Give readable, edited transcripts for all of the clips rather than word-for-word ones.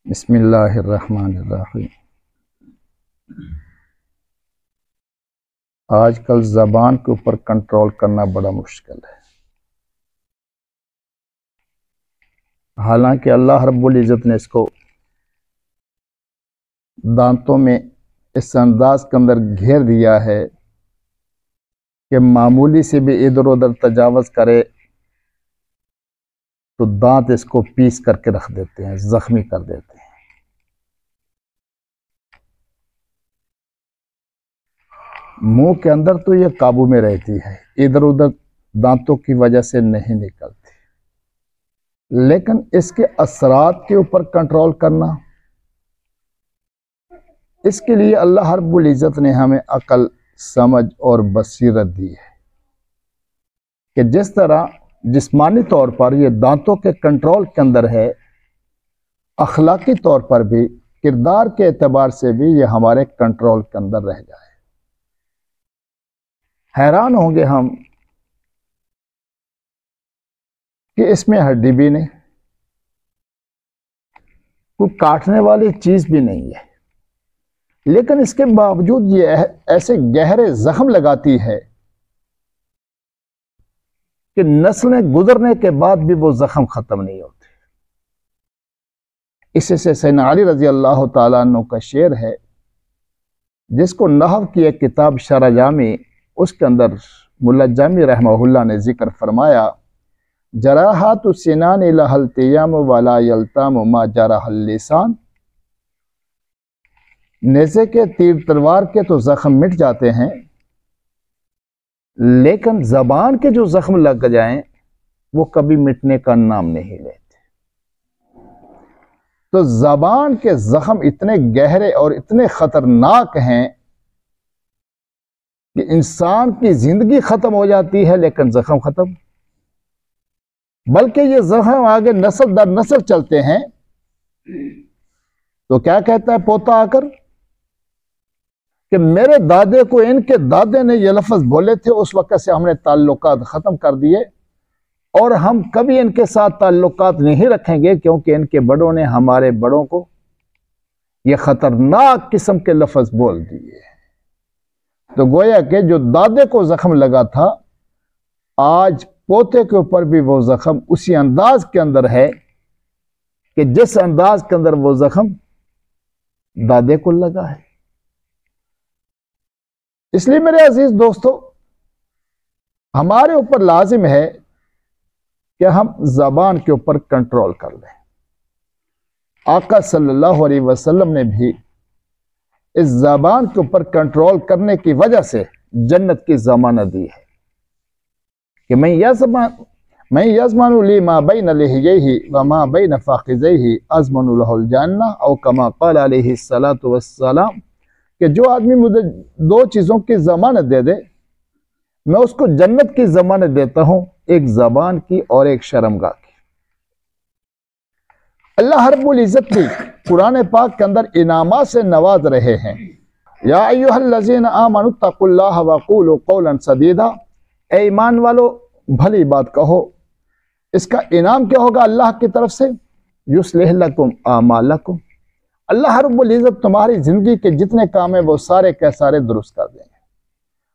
بسم اللہ الرحمن الرحیم۔ آج کل زبان کے اوپر کنٹرول کرنا بڑا مشکل ہے، حالانکہ اللہ رب العزت نے اس کو دانتوں میں اس انداز کے اندر گھیر دیا ہے کہ معمولی سے بھی ادھر ادھر تجاوز کرے تو دانت اس کو پیس کر کے رکھ دیتے ہیں، زخمی کر دیتے ہیں۔ منہ کے اندر تو یہ قابو میں رہتی ہے، ادھر ادھر دانتوں کی وجہ سے نہیں نکلتی، لیکن اس کے اثرات کے اوپر کنٹرول کرنا، اس کے لیے اللہ رب العزت نے ہمیں عقل، سمجھ اور بصیرت دی ہے کہ جس طرح جسمانی طور پر یہ دانتوں کے کنٹرول کے اندر ہے، اخلاقی طور پر بھی، کردار کے اعتبار سے بھی یہ ہمارے کنٹرول کے اندر رہ جائے۔ حیران ہوں گے ہم کہ اس میں ہڈی بھی نہیں، کوئی کاٹنے والی چیز بھی نہیں ہے، لیکن اس کے باوجود یہ ایسے گہرے زخم لگاتی ہے کہ نسلیں گزرنے کے بعد بھی وہ زخم ختم نہیں ہوتے۔ اسی سے سیدنا علی رضی اللہ تعالیٰ عنہ کا شعر ہے، جس کو نحو کی ایک کتاب شرح جامی، اس کے اندر ملا جامی رحمہ اللہ نے ذکر فرمایا، جراحات السنان لها التیام ولا یلتام ما جرح اللسان۔ نیزے کے تیر تلوار کے تو زخم مٹ جاتے ہیں، لیکن زبان کے جو زخم لگ جائیں وہ کبھی مٹنے کا نام نہیں لیتے۔ تو زبان کے زخم اتنے گہرے اور اتنے خطرناک ہیں کہ انسان کی زندگی ختم ہو جاتی ہے لیکن زخم ختم، بلکہ یہ زخم آگے نسل در نسل چلتے ہیں۔ تو کیا کہتا ہے پوتا آ کر کہ میرے دادے کو ان کے دادے نے یہ لفظ بولے تھے، اس وقت سے ہم نے تعلقات ختم کر دیے اور ہم کبھی ان کے ساتھ تعلقات نہیں رکھیں گے، کیونکہ ان کے بڑوں نے ہمارے بڑوں کو یہ خطرناک قسم کے لفظ بول دیے۔ تو گویا کہ جو دادے کو زخم لگا تھا، آج پوتے کے اوپر بھی وہ زخم اسی انداز کے اندر ہے کہ جس انداز کے اندر وہ زخم دادے کو لگا ہے۔ اس لیے میرے عزیز دوستو، ہمارے اوپر لازم ہے کہ ہم زبان کے اوپر کنٹرول کر لیں۔ آقا صلی اللہ علیہ وسلم نے بھی اس زبان کے اوپر کنٹرول کرنے کی وجہ سے جنت کی ضمانت دی ہے کہ میں یضمن لی ما بین لحییہ وما بین فخذیہ اضمن لہ الجنہ، او کما قال علیہ الصلاۃ والسلام، کہ جو آدمی مجھے دو چیزوں کی ضمانت دے دے، میں اس کو جنت کی ضمانت دیتا ہوں، ایک زبان کی اور ایک شرمگاہ کی۔ اللہ رب العزت بھی قرآن پاک کے اندر انعامات سے نواز رہے ہیں۔ یا ایھا الذین آمنوا اتقوا اللہ وقولوا قولا سدیدا، اے ایمان والو بھلی بات کہو۔ اس کا انعام کیا ہوگا اللہ کی طرف سے؟ یصلح لکم اعمالکم، اللہ رب العزت تمہاری زندگی کے جتنے کام ہیں وہ سارے کے سارے درست کر دیں گے۔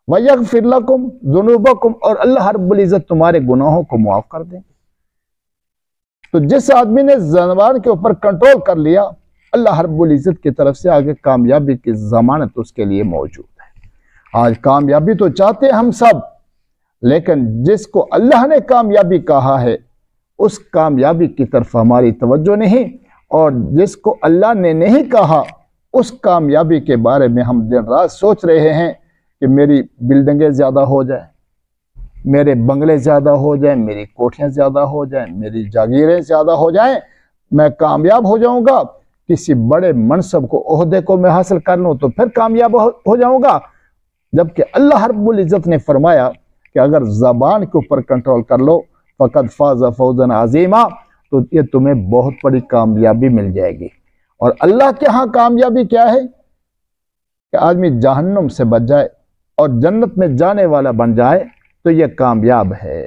وَيَغْفِرْ لَكُمْ ذُنُوبَكُمْ، اور اللہ رب العزت تمہارے گناہوں کو معاف کر دیں گے۔ تو جس آدمی نے زبان کے اوپر کنٹرول کر لیا، اللہ رب العزت کی طرف سے آگے کامیابی کی ضمانت اس کے لیے موجود ہے۔ آج کامیابی تو چاہتے ہیں ہم سب، لیکن جس کو اللہ نے کامیابی کہا ہے اس کامیابی کی طرف ہماری توجہ نہیں، اور جس کو اللہ نے نہیں کہا اس کامیابی کے بارے میں ہم دن رات سوچ رہے ہیں کہ میری بلڈنگیں زیادہ ہو جائیں، میرے بنگلے زیادہ ہو جائیں، میری کوٹھیاں زیادہ ہو جائیں، میری جاگیریں زیادہ ہو جائیں، میں کامیاب ہو جاؤں گا، کسی بڑے منصب کو، عہدے کو میں حاصل کر لوں تو پھر کامیاب ہو جاؤں گا۔ جبکہ اللہ رب العزت نے فرمایا کہ اگر زبان کے اوپر کنٹرول کر لو فقد فاز فوزا عظیما، تو یہ تمہیں بہت بڑی کامیابی مل جائے گی۔ اور اللہ کے ہاں کامیابی کیا ہے کہ آدمی جہنم سے بچ جائے اور جنت میں جانے والا بن جائے تو یہ کامیاب ہے۔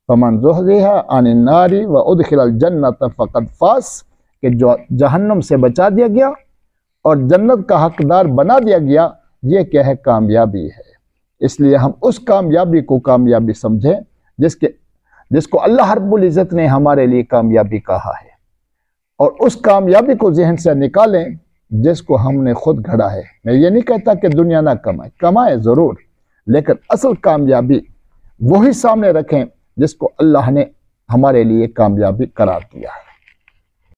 فمن زحزح عن النار وادخل الجنۃ فقد فاز، کہ جو جہنم سے بچا دیا گیا اور جنت کا حقدار بنا دیا گیا، یہ کیا ہے؟ کامیابی ہے۔ اس لیے ہم اس کامیابی کو کامیابی سمجھیں جس کو اللہ رب العزت نے ہمارے لیے کامیابی کہا ہے، اور اس کامیابی کو ذہن سے نکالیں جس کو ہم نے خود گھڑا ہے۔ میں یہ نہیں کہتا کہ دنیا نہ کمائے ضرور، لیکن اصل کامیابی وہی سامنے رکھیں جس کو اللہ نے ہمارے لیے کامیابی قرار دیا ہے۔